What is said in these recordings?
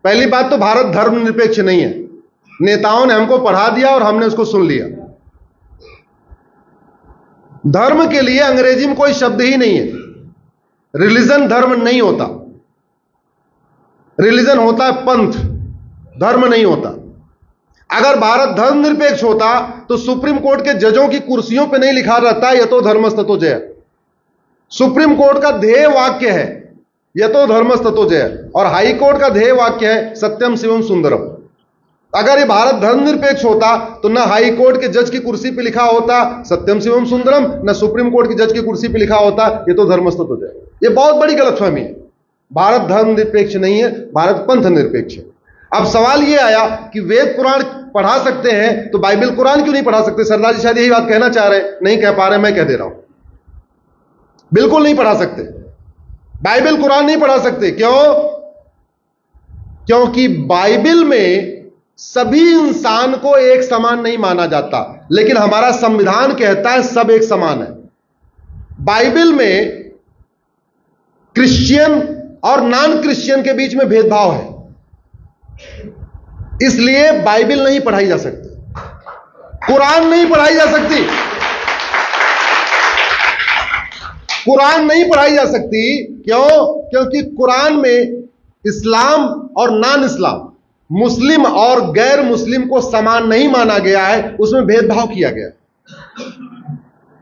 पहली बात तो भारत धर्मनिरपेक्ष नहीं है। नेताओं ने हमको पढ़ा दिया और हमने उसको सुन लिया। धर्म के लिए अंग्रेजी में कोई शब्द ही नहीं है। रिलीजन धर्म नहीं होता। रिलीजन होता है पंथ, धर्म नहीं होता। अगर भारत धर्मनिरपेक्ष होता तो सुप्रीम कोर्ट के जजों की कुर्सियों पे नहीं लिखा रहता यतो धर्मस्ततो जय। सुप्रीम कोर्ट का ध्येय वाक्य है यतो धर्मस्ततो जय, और हाई कोर्ट का ध्येय वाक्य है सत्यम शिवम सुंदरम। अगर ये भारत धर्मनिरपेक्ष होता तो ना हाई कोर्ट के जज की कुर्सी पे लिखा होता सत्यम शिवम सुंदरम, ना सुप्रीम कोर्ट की जज की कुर्सी पे लिखा होता यतो धर्मस्ततो जय। ये बहुत बड़ी गलतफहमी है। भारत धर्मनिरपेक्ष नहीं है, भारत पंथ निरपेक्ष है। अब सवाल यह आया कि वेद पुराण पढ़ा सकते हैं तो बाइबल कुरान क्यों नहीं पढ़ा सकते? सरदार जी शायद यही बात कहना चाह रहे हैं, नहीं कह पा रहे, मैं कह दे रहा हूं। बिल्कुल नहीं पढ़ा सकते, बाइबल कुरान नहीं पढ़ा सकते। क्यों? क्योंकि बाइबल में सभी इंसान को एक समान नहीं माना जाता, लेकिन हमारा संविधान कहता है सब एक समान है। बाइबल में क्रिश्चियन और नॉन क्रिश्चियन के बीच में भेदभाव है, इसलिए बाइबल नहीं पढ़ाई जा सकती, कुरान नहीं पढ़ाई जा सकती, कुरान नहीं पढ़ाई जा सकती। क्यों? क्योंकि कुरान में इस्लाम और नॉन इस्लाम, मुस्लिम और गैर मुस्लिम को समान नहीं माना गया है, उसमें भेदभाव किया गया है।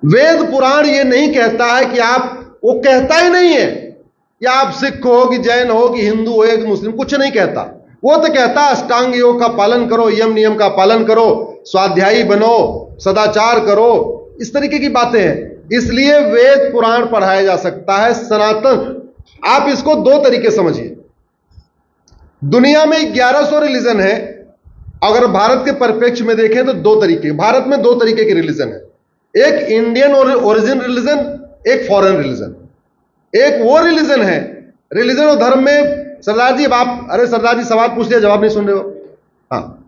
वेद पुराण यह नहीं कहता है कि आप, वो कहता ही नहीं है कि आप सिख हो कि जैन हो कि हिंदू हो या कि मुस्लिम, कुछ नहीं कहता। वो तो कहता है अष्टांग योग का पालन करो, यम नियम का पालन करो, स्वाध्यायी बनो, सदाचार करो, इस तरीके की बातें हैं। इसलिए वेद पुराण पढ़ाया जा सकता है। सनातन, आप इसको दो तरीके समझिए। दुनिया में 1100 रिलीजन है। अगर भारत के परिप्रेक्ष्य में देखें तो दो तरीके, भारत में दो तरीके के रिलीजन है। एक इंडियन ओरिजिन रिलीजन, एक फॉरेन रिलीजन। एक वो रिलीजन है, रिलीजन और धर्म में सरदार जी, अब आप, अरे सरदार जी सवाल पूछ लिया, जवाब नहीं सुन रहे हो। हाँ,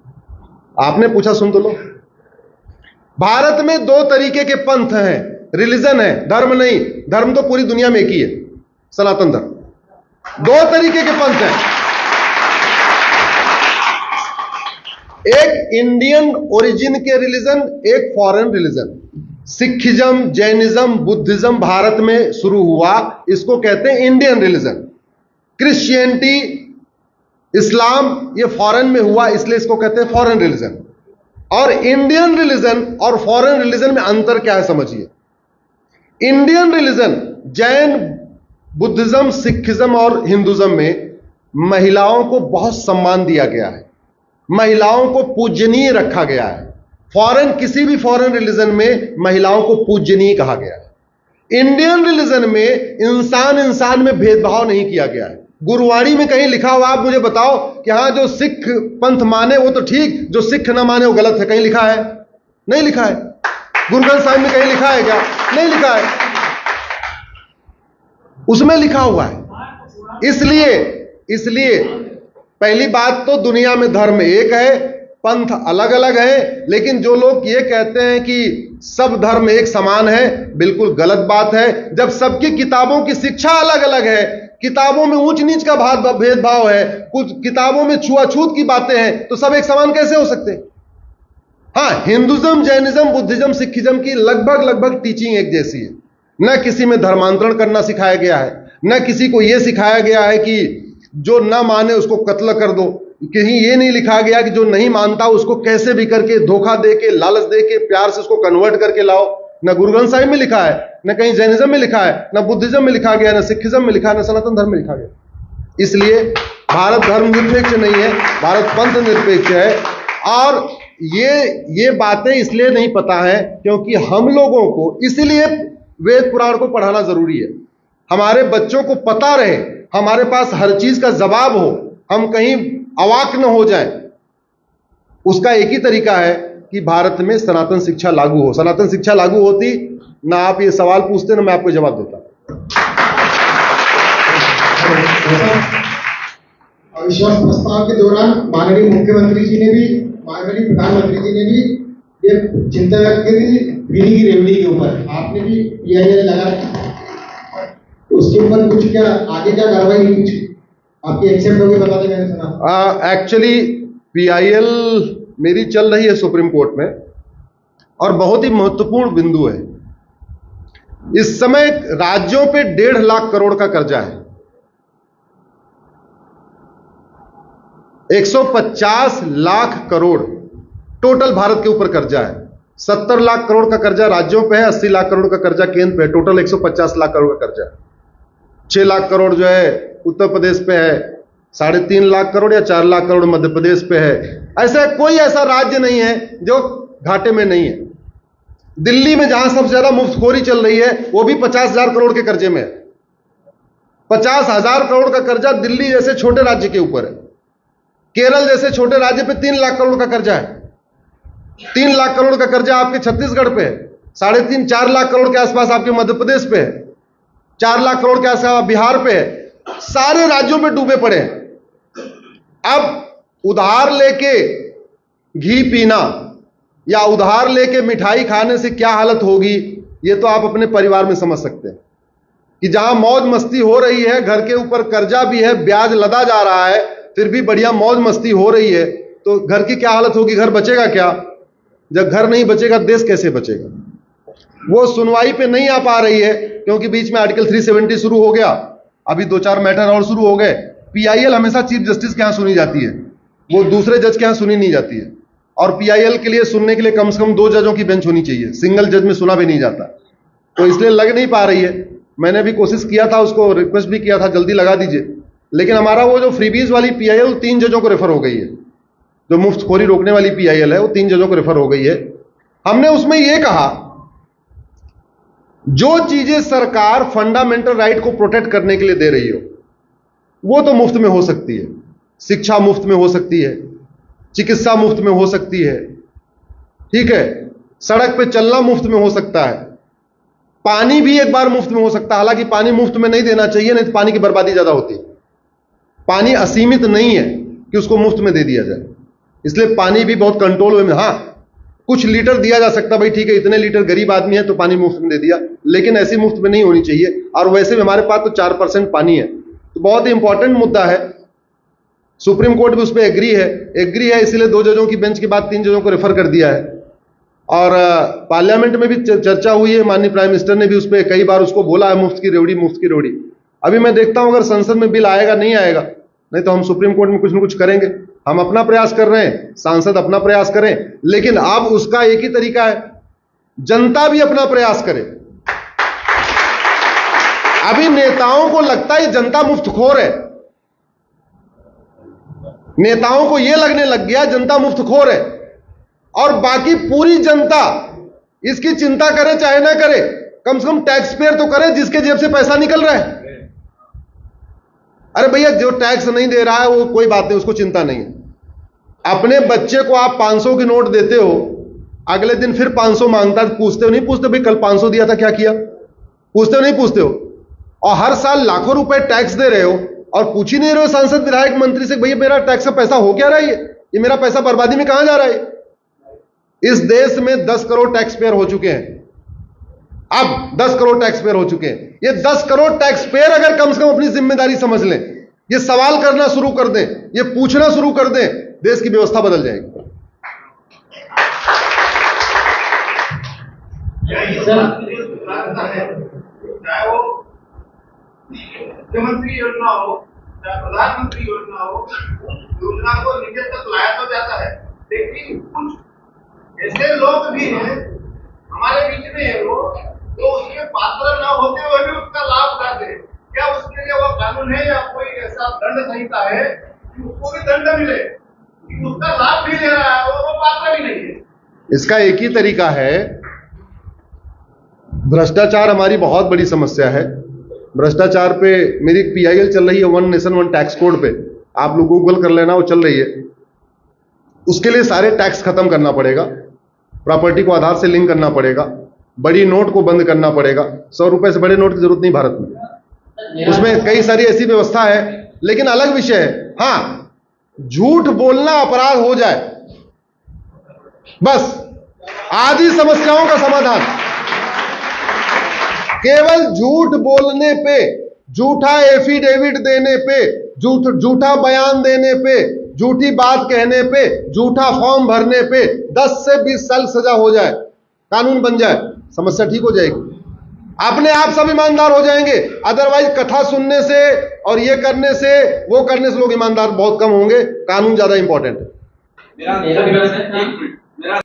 आपने पूछा, सुन तो लो। भारत में दो तरीके के पंथ हैं, रिलीजन है, धर्म नहीं। धर्म तो पूरी दुनिया में एक ही है, सनातन धर्म। दो तरीके के पंथ हैं, एक इंडियन ओरिजिन के रिलीजन, एक foreign religion. Sikhism, Jainism, Buddhism Bharat में शुरू हुआ, इसको कहते हैं इंडियन रिलीजन। क्रिश्चियनिटी, इस्लाम, ये फॉरेन में हुआ, इसलिए इसको कहते हैं फॉरेन रिलीजन। और इंडियन रिलीजन और फॉरेन रिलीजन में अंतर क्या है समझिए। Indian religion, Jain, Buddhism, Sikhism और हिंदुज्म में महिलाओं को बहुत सम्मान दिया गया है, महिलाओं को पूजनीय रखा गया है। फॉरेन, किसी भी फॉरेन रिलीजन में महिलाओं को पूजनीय कहा गया है। इंडियन रिलीजन में इंसान इंसान में भेदभाव नहीं किया गया है। गुरुवाणी में कहीं लिखा हुआ, आप मुझे बताओ कि हाँ जो सिख पंथ माने वो तो ठीक, जो सिख ना माने वो गलत है? कहीं लिखा है? नहीं लिखा है। गुरु ग्रंथ साहिब में कहीं लिखा है क्या? नहीं लिखा है। उसमें लिखा हुआ है। इसलिए पहली बात तो दुनिया में धर्म एक है, पंथ अलग अलग है। लेकिन जो लोग ये कहते हैं कि सब धर्म एक समान है, बिल्कुल गलत बात है। जब सबकी किताबों की शिक्षा अलग अलग है, किताबों में ऊंच नीच का भेदभाव है, कुछ किताबों में छुआछूत की बातें हैं, तो सब एक समान कैसे हो सकते हैं? हाँ, हिंदुज्म, जैनिज्म, बुद्धिज्म, सिखिज्म की लगभग टीचिंग एक जैसी है। न किसी में धर्मांतरण करना सिखाया गया है, न किसी को यह सिखाया गया है कि जो न माने उसको कत्ल कर दो। कहीं ये नहीं लिखा गया कि जो नहीं मानता उसको कैसे भी करके धोखा दे के, लालच दे के, प्यार से उसको कन्वर्ट करके लाओ। न गुरु ग्रंथ साहिब में लिखा है, न कहीं जैनिज्म में लिखा है, न बुद्धिज्म में लिखा गया, न सिखिज्म में लिखा है, न सनातन धर्म में लिखा गया। इसलिए भारत धर्म निरपेक्ष नहीं है, भारत पंथ निरपेक्ष है। और ये बातें इसलिए नहीं पता है क्योंकि हम लोगों को, इसलिए वेद पुराण को पढ़ाना जरूरी है। हमारे बच्चों को पता रहे, हमारे पास हर चीज का जवाब हो, हम कहीं अवाक न हो जाए। उसका एक ही तरीका है कि भारत में सनातन शिक्षा लागू हो। सनातन शिक्षा लागू होती ना आप ये सवाल पूछते ना मैं आपको जवाब देता। अविश्वास प्रस्ताव के दौरान माननीय मुख्यमंत्री जी ने भी, माननीय प्रधानमंत्री जी ने भी ये चिंता व्यक्त की थी बीड़ी की रेवड़ी के ऊपर। आपने भी PIL लगा, उसके ऊपर कुछ क्या आगे क्या कार्रवाई नहीं? कुछ आपकी एक्सेप्ट होगी बता दें, मैंने सुना। एक्चुअली PIL मेरी चल रही है सुप्रीम कोर्ट में, और बहुत ही महत्वपूर्ण बिंदु है। इस समय राज्यों पे 1.5 लाख करोड़ का कर्जा है। 150 लाख करोड़ टोटल भारत के ऊपर कर्जा है। 70 लाख करोड़ का कर्जा राज्यों पे है, 80 लाख करोड़ का कर्जा केंद्र पे है। टोटल 150 लाख करोड़ का कर्जा है। 6 लाख करोड़ जो है उत्तर प्रदेश पे है, 3.5 लाख करोड़ या 4 लाख करोड़ मध्य प्रदेश पे है। कोई ऐसा राज्य नहीं है जो घाटे में नहीं है। दिल्ली में जहां सबसे ज्यादा मुफ्तखोरी चल रही है वो भी 50,000 करोड़ के कर्जे में है। 50,000 करोड़ का कर्जा दिल्ली जैसे छोटे राज्य के ऊपर है। केरल जैसे छोटे राज्य पे 3 लाख करोड़ का कर्जा है। 3 लाख करोड़ का कर्जा आपके छत्तीसगढ़ पे है। 3.5-4 लाख करोड़ के आसपास आपके मध्य प्रदेश पे है। 4 लाख करोड़ के आसपास बिहार पे है। सारे राज्यों में डूबे पड़े हैं। अब उधार लेके घी पीना या उधार लेके मिठाई खाने से क्या हालत होगी, ये तो आप अपने परिवार में समझ सकते हैं कि जहां मौज मस्ती हो रही है, घर के ऊपर कर्जा भी है, ब्याज लदा जा रहा है, फिर भी बढ़िया मौज मस्ती हो रही है, तो घर की क्या हालत होगी? घर बचेगा क्या? जब घर नहीं बचेगा देश कैसे बचेगा? वो सुनवाई पे नहीं आ पा रही है क्योंकि बीच में आर्टिकल 370 शुरू हो गया। अभी 2-4 मैटर और शुरू हो गए। PIL हमेशा चीफ जस्टिस के यहां सुनी जाती है, वो दूसरे जज के यहां सुनी नहीं जाती है। और PIL के लिए सुनने के लिए कम से कम 2 जजों की बेंच होनी चाहिए। सिंगल जज में सुना भी नहीं जाता, तो इसलिए लग नहीं पा रही है। मैंने भी कोशिश किया था, उसको रिक्वेस्ट भी किया था जल्दी लगा दीजिए, लेकिन हमारा वो जो फ्रीबीज वाली PIL 3 जजों को रेफर हो गई है। जो मुफ्तखोरी रोकने वाली PIL है वो 3 जजों को रेफर हो गई है। हमने उसमें यह कहा जो चीजें सरकार फंडामेंटल राइट को प्रोटेक्ट करने के लिए दे रही हो वो तो मुफ्त में हो सकती है। शिक्षा मुफ्त में हो सकती है, चिकित्सा मुफ्त में हो सकती है, ठीक है, सड़क पे चलना मुफ्त में हो सकता है, पानी भी एक बार मुफ्त में हो सकता है। हालांकि पानी मुफ्त में नहीं देना चाहिए, नहीं तो पानी की बर्बादी ज्यादा होती है। पानी असीमित नहीं है कि उसको मुफ्त में दे दिया जाए, इसलिए पानी भी बहुत कंट्रोल में। हाँ, कुछ लीटर दिया जा सकता, भाई ठीक है, इतने लीटर गरीब आदमी है तो पानी मुफ्त में दे दिया, लेकिन ऐसी मुफ्त में नहीं होनी चाहिए। और वैसे भी हमारे पास तो 4% पानी है, तो बहुत ही इंपॉर्टेंट मुद्दा है। सुप्रीम कोर्ट भी उस पर एग्री है, इसलिए 2 जजों की बेंच के बाद 3 जजों को रेफर कर दिया है। और पार्लियामेंट में भी चर्चा हुई है, माननीय प्राइम मिनिस्टर ने भी उस पर कई बार उसको बोला है, मुफ्त की रेवड़ी। अभी मैं देखता हूं अगर संसद में बिल आएगा नहीं आएगा, नहीं तो हम सुप्रीम कोर्ट में कुछ न कुछ करेंगे। हम अपना प्रयास कर रहे हैं, सांसद अपना प्रयास करें, लेकिन अब उसका एक ही तरीका है, जनता भी अपना प्रयास करे। अभी नेताओं को लगता है जनता मुफ्तखोर है, नेताओं को यह लगने लग गया जनता मुफ्तखोर है, और बाकी पूरी जनता इसकी चिंता करे चाहे ना करे, कम से कम टैक्स पेयर तो करे जिसके जेब से पैसा निकल रहा है। अरे भैया, जो टैक्स नहीं दे रहा है वो कोई बात नहीं, उसको चिंता नहीं है। अपने बच्चे को आप 500 की नोट देते हो, अगले दिन फिर 500 मांगता है, पूछते हो नहीं पूछते भाई कल 500 दिया था क्या किया? पूछते हो नहीं पूछते हो? और हर साल लाखों रुपए टैक्स दे रहे हो और पूछ ही नहीं रहे हो सांसद विधायक मंत्री से, भैया मेरा टैक्स का पैसा हो क्या रहा है, ये मेरा पैसा बर्बादी में कहां जा रहा है? इस देश में 10 करोड़ टैक्स पेयर हो चुके हैं। अब 10 करोड़ टैक्स पेयर हो चुके हैं। ये 10 करोड़ टैक्स पेयर अगर कम से कम अपनी जिम्मेदारी समझ लें, ये सवाल करना शुरू कर दें, ये पूछना शुरू कर दें, देश की व्यवस्था बदल जाएगी। चाहे वो मुख्यमंत्री योजना हो चाहे प्रधानमंत्री योजना हो, योजना को नीचे तक लाया तो जाता है, लेकिन कुछ ऐसे लोग भी हैं हमारे बीच में है वो, तो उसके पात्र न होते हुए भी उसका लाभ उठाते हैं। क्या उसके लिए वो कानून है या कोई ऐसा दंड संहिता है कि उसको भी दंड मिले, कि उसका लाभ भी ले रहा है वो पात्र भी नहीं है? इसका एक ही तरीका है, भ्रष्टाचार हमारी बहुत बड़ी समस्या है। भ्रष्टाचार पे मेरी एक PIL चल रही है, 1 नेशन 1 टैक्स कोड पे, आप लोग गूगल कर लेना, वो चल रही है। उसके लिए सारे टैक्स खत्म करना पड़ेगा, प्रॉपर्टी को आधार से लिंक करना पड़ेगा, बड़ी नोट को बंद करना पड़ेगा। 100 रुपए से बड़े नोट की जरूरत नहीं भारत में। उसमें कई सारी ऐसी व्यवस्था है, लेकिन अलग विषय है। हाँ, झूठ बोलना अपराध हो जाए, बस आदि समस्याओं का समाधान केवल झूठ बोलने पे, झूठा एफिडेविट देने पे, झूठा बयान देने पे, झूठी बात कहने पे, झूठा फॉर्म भरने पे 10 से 20 साल सजा हो जाए, कानून बन जाए, समस्या ठीक हो जाएगी। अपने आप सब ईमानदार हो जाएंगे। अदरवाइज कथा सुनने से और ये करने से वो करने से लोग ईमानदार बहुत कम होंगे। कानून ज्यादा इंपॉर्टेंट है। मेरा